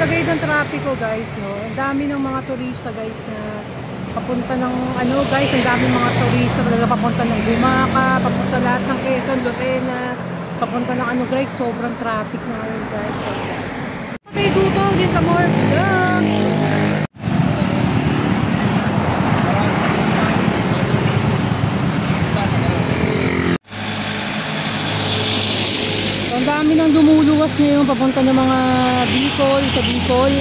lagay ng trapiko guys, no? Ang dami ng mga turista guys na papunta ng ano guys, ang dami mga turista talaga papunta ng Gumaca, papunta lahat ng Quezon, Lucena, papunta ng ano guys, sobrang traffic na ngayon guys. Okay, dito din sa more. Ang dami nang dumuluwas ngayon papunta ng mga Bicol, sa Bicol.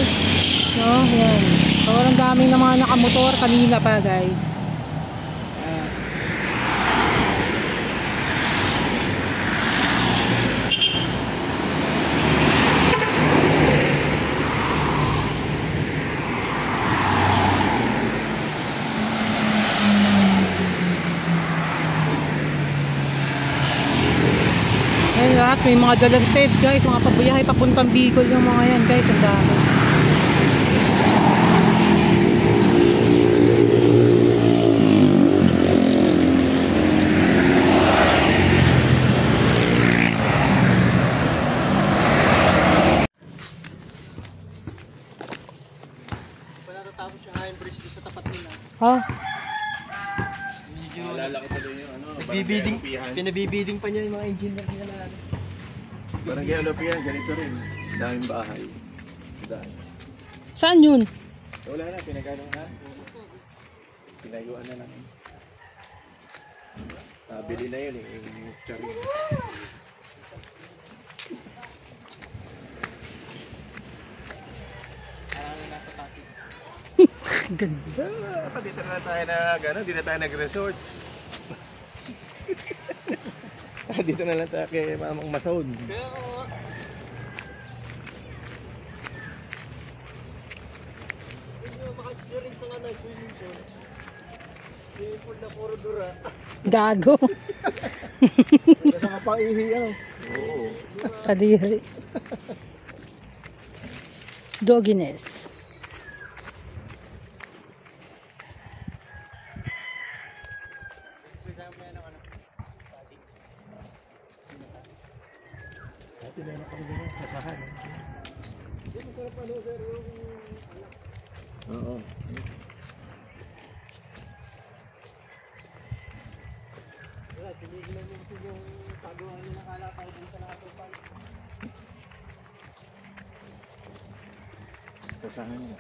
No, yan. Sobrang dami ng mga nakamotor kanina pa, guys. Ayun lahat, may mga dalang TED guys, mga pabiyahe papuntang Bicol yung mga yan guys, ang dami. Natatapos yung high bridge sa tapat nila. Ha? Alala ko pa din yung ano, Nagbibiding, pinabibiding pa niya yung mga engineer nila na ano. Barangay Alopian, ganito rin. Daming bahay. Dahil. Saan yun? Wala na, pinagano na. Pinayuan na lang. Bili na yun eh, yung charin. Nasa Pasig. Ganda. Dito na tayo na gano'n, di na tayo nag-resort. Dito na lang tayo kay Mamang Masaud. Kaya maka-experience na nga na swimming pool. Swimming pool na puro dura. Gago. Kasi nga pang ihi ano. Oo. Kadiri. Dogginess. Tinanong kami din sa sahan. Masarap ano sir yung anak. Oo. Wala, tinigilan mo ito yung pagawa niya ng kalataw dun sa nakatupan. Sasahan niya.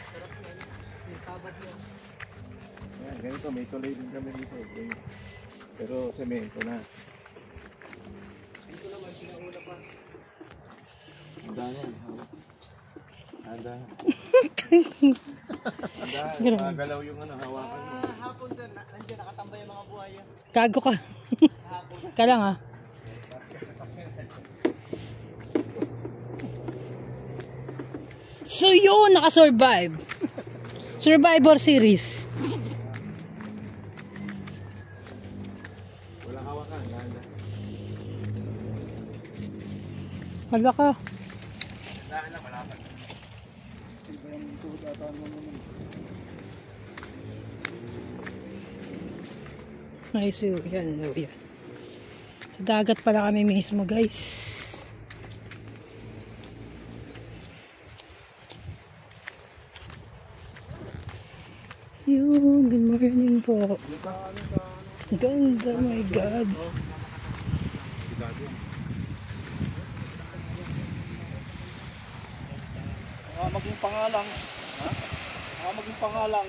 Sarap yan. Yung tabat niya. Yan, ganito, may tuloy din kami dito. Pero semento na. Dito naman, sinauna pa. Andahan. Andahan. Magalaw yung ano, hawakan mo. Hapon sir, nandiyan nakatambay yung mga buhaya. Gago ka. Hapon. Ka lang ha. So yun, nakasurvive. Survivor series. Walang hawakan. Hala ka. Andahan lang, malapad. Iba yung tuhod ata mo naman. Nice yun. Yan. Sa dagat pala kami mismo guys. Yun, good morning po. Ganda, my God. Maging pangalang. Ha? Maging pangalang.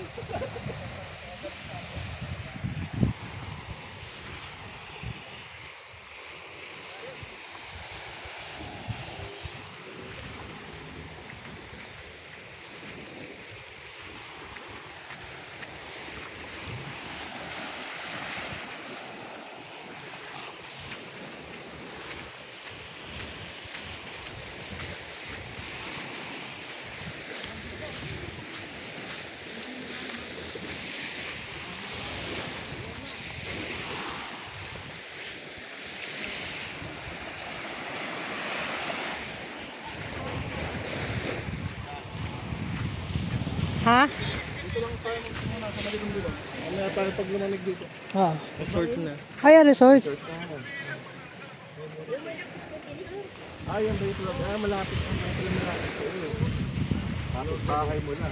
Ha? Dito lang tayo muna sa maligong dito. Mamaya tayo pag lumamig dito. Ah. Resort na. Ay, resort. Resort na. Ah, yan ba ito lang? Ah, malapit ang malapit. Tapos bahay mo na.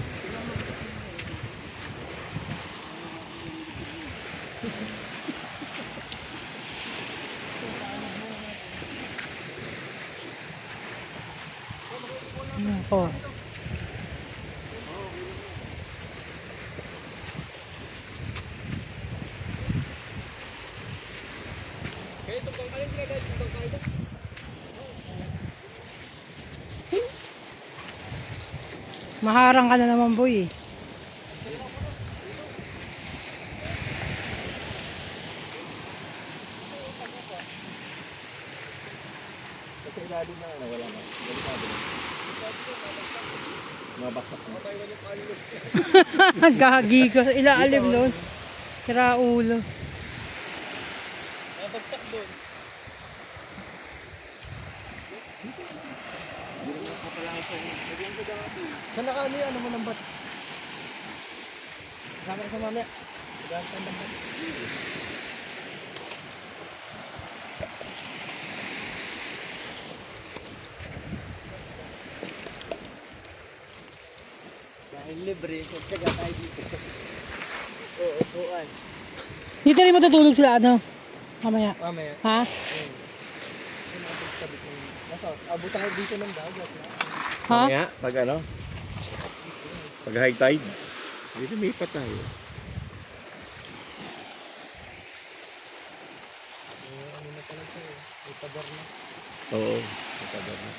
Po. Maharang ka na naman, boy. Kasi ilalim na wala na. Delikado na. Mabaksak na. Gagi ko sa ilalim doon. Kira ulo. Nabagsak doon. Saan na kami? Ano mo nambat? Sama ka sa mamaya. Gagawin ka nambat. Dahil libre, so tsaga tayo dito. Oo, upuan. Dito rin matutulog sila, ano? Mamaya. Mamaya. Ha? Nasa, abutan ko dito ng dagat. Ha? Mamaya, pag ano? Pag high tide. Dito may ipat tayo. Ano na pala ito eh. May pabar na. Oo, may pabar na.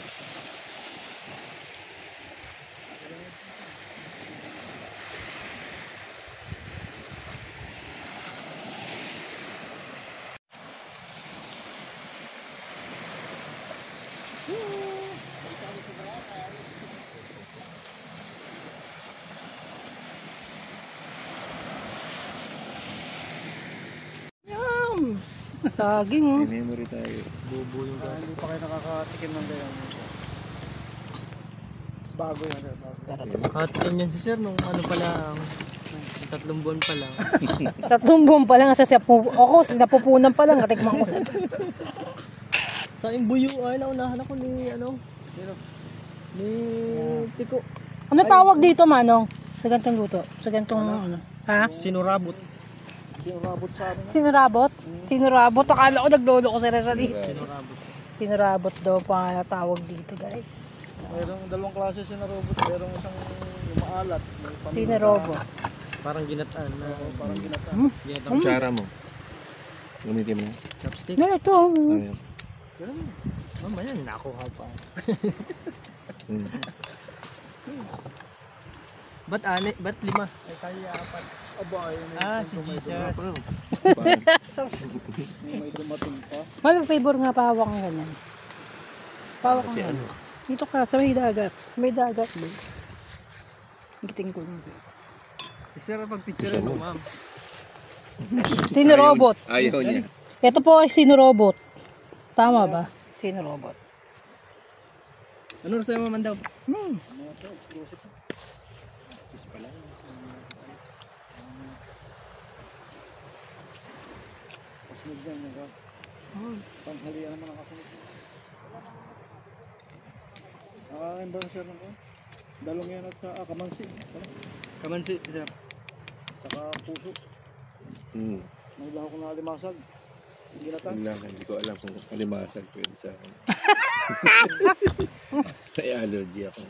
Yum! Saging, oh. May memory tayo. Bubo yung gata. Hindi pa kayo nakakatikim ng ganyan. Bago yan, sir. Bago. Nakatikim yan si sir nung ano pa lang. 3 buwan pa lang. 3 buwan pa lang, ako, napupunan pa lang, katikman ko na. Sa yung buyo ay naunahan ako ni ano? Ni Tiko. Ano tawag dito, Manong? Sa gantong luto? Sa gantong ano? Ha? Sinurabot. Sinurabot sa amin. Sinurabot? Sinurabot? Akala ko naglolo ko sa Rizali. Sinurabot. Sinurabot daw pa tawag dito, guys. Merong dalawang klase sinurabot. Merong isang maalat. Sinurabot. Parang ginataan na. Parang ginataan. Ginataan. Kutsara mo. Gamitin mo na. Chopstick. Na, ito. Ayan. Ganun. Mamaya nakuha pa. Ba't 5? Ay tayo 4. Aba, ayun. Si Jesus. May dumating pa. Malang favor nga pawak ng ganyan. Pawak ng ganyan. Dito ka, sa may dagat. Sa may dagat, boy. Giting ko lang siya. Sir, pag-picture mo, ma'am. Sinurobot. Ayaw niya. Ito po ay sinurobot. Tama ba? Sinurobot. Ano sa'yo, ma'am, daw? Panghalian naman ang kasunod. Nakakain ba sir ng dalong yan at sa kamansi? Kamansi, sir. Saka puso. May baho ko na alimasag. Ginatan. Hindi ko alam kung kalimasag pwede sa akin. May allergy ako.